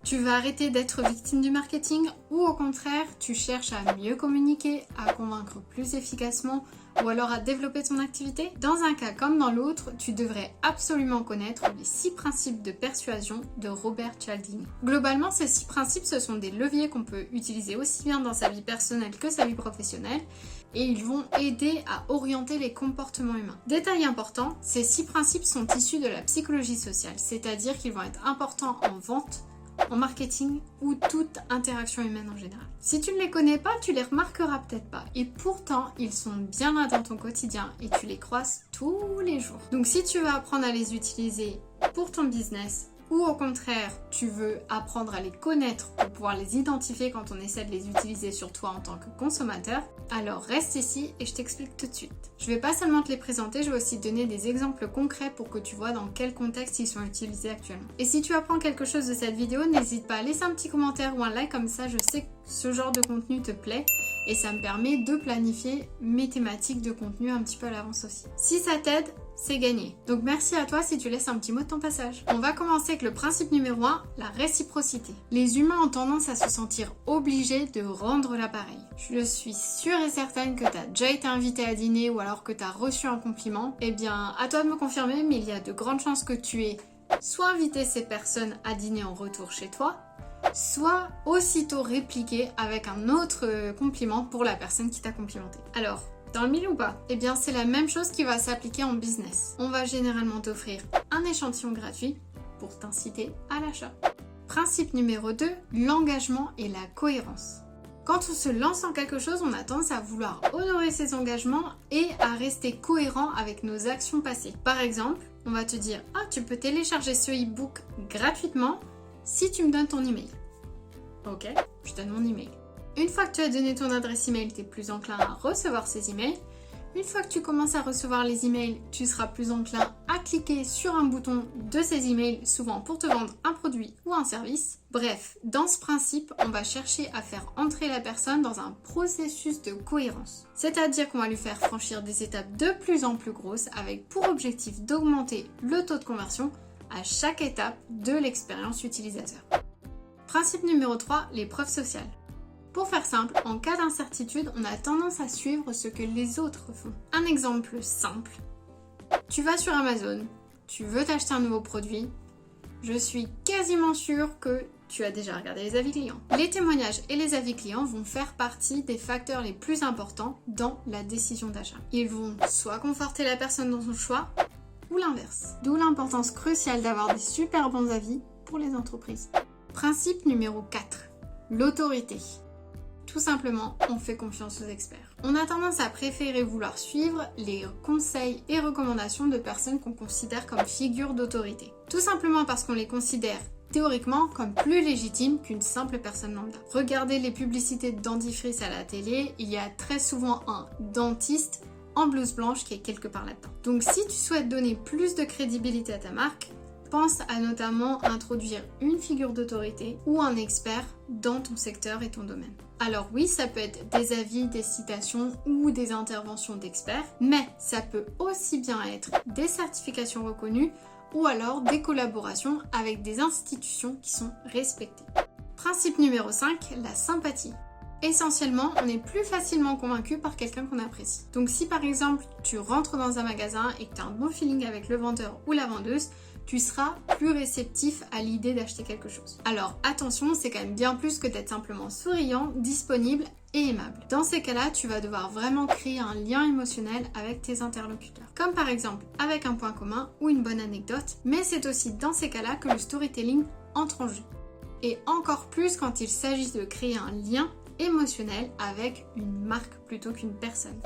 Tu vas arrêter d'être victime du marketing ou au contraire, tu cherches à mieux communiquer, à convaincre plus efficacement ou alors à développer ton activité? Dans un cas comme dans l'autre, tu devrais absolument connaître les 6 principes de persuasion de Robert Cialdini. Globalement, ces 6 principes, ce sont des leviers qu'on peut utiliser aussi bien dans sa vie personnelle que sa vie professionnelle et ils vont aider à orienter les comportements humains. Détail important, ces 6 principes sont issus de la psychologie sociale, c'est-à-dire qu'ils vont être importants en vente, en marketing ou toute interaction humaine en général. Si tu ne les connais pas, tu les remarqueras peut-être pas. Et pourtant, ils sont bien là dans ton quotidien et tu les croises tous les jours. Donc si tu veux apprendre à les utiliser pour ton business ou au contraire, tu veux apprendre à les connaître pour pouvoir les identifier quand on essaie de les utiliser sur toi en tant que consommateur, alors reste ici et je t'explique tout de suite. Je vais pas seulement te les présenter, je vais aussi te donner des exemples concrets pour que tu vois dans quel contexte ils sont utilisés actuellement. Et si tu apprends quelque chose de cette vidéo, n'hésite pas à laisser un petit commentaire ou un like, comme ça je sais que ce genre de contenu te plaît et ça me permet de planifier mes thématiques de contenu un petit peu à l'avance aussi. Si ça t'aide, c'est gagné. Donc merci à toi si tu laisses un petit mot de ton passage. On va commencer avec le principe numéro 1, la réciprocité. Les humains ont tendance à se sentir obligés de rendre l'appareil. Je suis sûre et certaine que tu as déjà été invité à dîner ou alors que tu as reçu un compliment. Eh bien, à toi de me confirmer, mais il y a de grandes chances que tu aies soit invité ces personnes à dîner en retour chez toi, soit aussitôt répliqué avec un autre compliment pour la personne qui t'a complimenté. Alors, dans le mille ou pas? Eh bien, c'est la même chose qui va s'appliquer en business. On va généralement t'offrir un échantillon gratuit pour t'inciter à l'achat. Principe numéro 2, l'engagement et la cohérence. Quand on se lance en quelque chose, on a tendance à vouloir honorer ses engagements et à rester cohérent avec nos actions passées. Par exemple, on va te dire « Ah, tu peux télécharger ce e-book gratuitement si tu me donnes ton email. » Ok, je donne mon email. Une fois que tu as donné ton adresse email, tu es plus enclin à recevoir ces emails. Une fois que tu commences à recevoir les emails, tu seras plus enclin à cliquer sur un bouton de ces emails, souvent pour te vendre un produit ou un service. Bref, dans ce principe, on va chercher à faire entrer la personne dans un processus de cohérence. C'est-à-dire qu'on va lui faire franchir des étapes de plus en plus grosses avec pour objectif d'augmenter le taux de conversion à chaque étape de l'expérience utilisateur. Principe numéro 3, les preuves sociales. Pour faire simple, en cas d'incertitude, on a tendance à suivre ce que les autres font. Un exemple simple. Tu vas sur Amazon, tu veux t'acheter un nouveau produit. Je suis quasiment sûre que tu as déjà regardé les avis clients. Les témoignages et les avis clients vont faire partie des facteurs les plus importants dans la décision d'achat. Ils vont soit conforter la personne dans son choix, ou l'inverse. D'où l'importance cruciale d'avoir des super bons avis pour les entreprises. Principe numéro 4. L'autorité. Tout simplement, on fait confiance aux experts. On a tendance à préférer vouloir suivre les conseils et recommandations de personnes qu'on considère comme figures d'autorité. Tout simplement parce qu'on les considère théoriquement comme plus légitimes qu'une simple personne lambda. Regardez les publicités de dentifrice à la télé, il y a très souvent un dentiste en blouse blanche qui est quelque part là-dedans. Donc si tu souhaites donner plus de crédibilité à ta marque, pense à notamment introduire une figure d'autorité ou un expert dans ton secteur et ton domaine. Alors oui, ça peut être des avis, des citations ou des interventions d'experts, mais ça peut aussi bien être des certifications reconnues ou alors des collaborations avec des institutions qui sont respectées. Principe numéro 5, la sympathie. Essentiellement, on est plus facilement convaincu par quelqu'un qu'on apprécie. Donc si par exemple tu rentres dans un magasin et que tu as un bon feeling avec le vendeur ou la vendeuse, tu seras plus réceptif à l'idée d'acheter quelque chose. Alors attention, c'est quand même bien plus que d'être simplement souriant, disponible et aimable. Dans ces cas-là, tu vas devoir vraiment créer un lien émotionnel avec tes interlocuteurs. Comme par exemple avec un point commun ou une bonne anecdote, mais c'est aussi dans ces cas-là que le storytelling entre en jeu. Et encore plus quand il s'agit de créer un lien émotionnel avec une marque plutôt qu'une personne.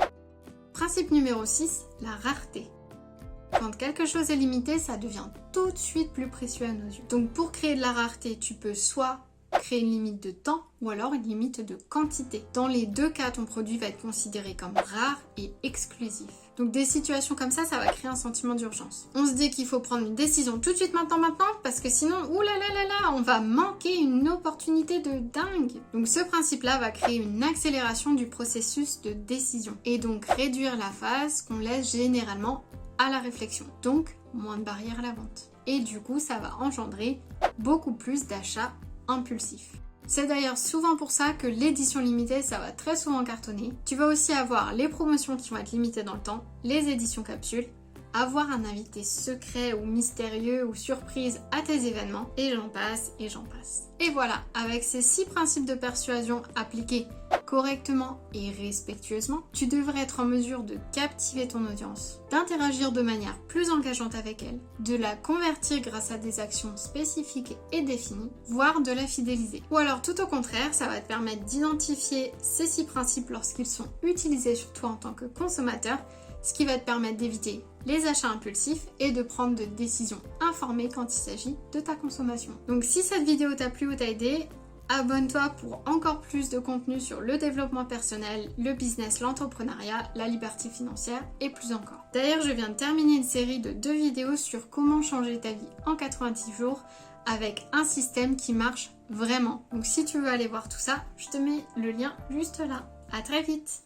Principe numéro 6, la rareté. Quand quelque chose est limité, ça devient tout de suite plus précieux à nos yeux. Donc pour créer de la rareté, tu peux soit créer une limite de temps ou alors une limite de quantité. Dans les deux cas, ton produit va être considéré comme rare et exclusif. Donc des situations comme ça va créer un sentiment d'urgence. On se dit qu'il faut prendre une décision tout de suite maintenant, parce que sinon, on va manquer une opportunité de dingue. Donc ce principe-là va créer une accélération du processus de décision et donc réduire la phase qu'on laisse généralement à la réflexion. Donc moins de barrières à la vente. Et du coup, ça va engendrer beaucoup plus d'achats impulsif. C'est d'ailleurs souvent pour ça que l'édition limitée, ça va très souvent cartonner. Tu vas aussi avoir les promotions qui vont être limitées dans le temps, les éditions capsules, avoir un invité secret ou mystérieux ou surprise à tes événements, et j'en passe et j'en passe. Et voilà, avec ces 6 principes de persuasion appliqués correctement et respectueusement, tu devrais être en mesure de captiver ton audience, d'interagir de manière plus engageante avec elle, de la convertir grâce à des actions spécifiques et définies, voire de la fidéliser. Ou alors tout au contraire, ça va te permettre d'identifier ces 6 principes lorsqu'ils sont utilisés sur toi en tant que consommateur, ce qui va te permettre d'éviter les achats impulsifs et de prendre des décisions informées quand il s'agit de ta consommation. Donc si cette vidéo t'a plu ou t'a aidé, abonne-toi pour encore plus de contenu sur le développement personnel, le business, l'entrepreneuriat, la liberté financière et plus encore. D'ailleurs, je viens de terminer une série de 2 vidéos sur comment changer ta vie en 90 jours avec un système qui marche vraiment. Donc si tu veux aller voir tout ça, je te mets le lien juste là. À très vite!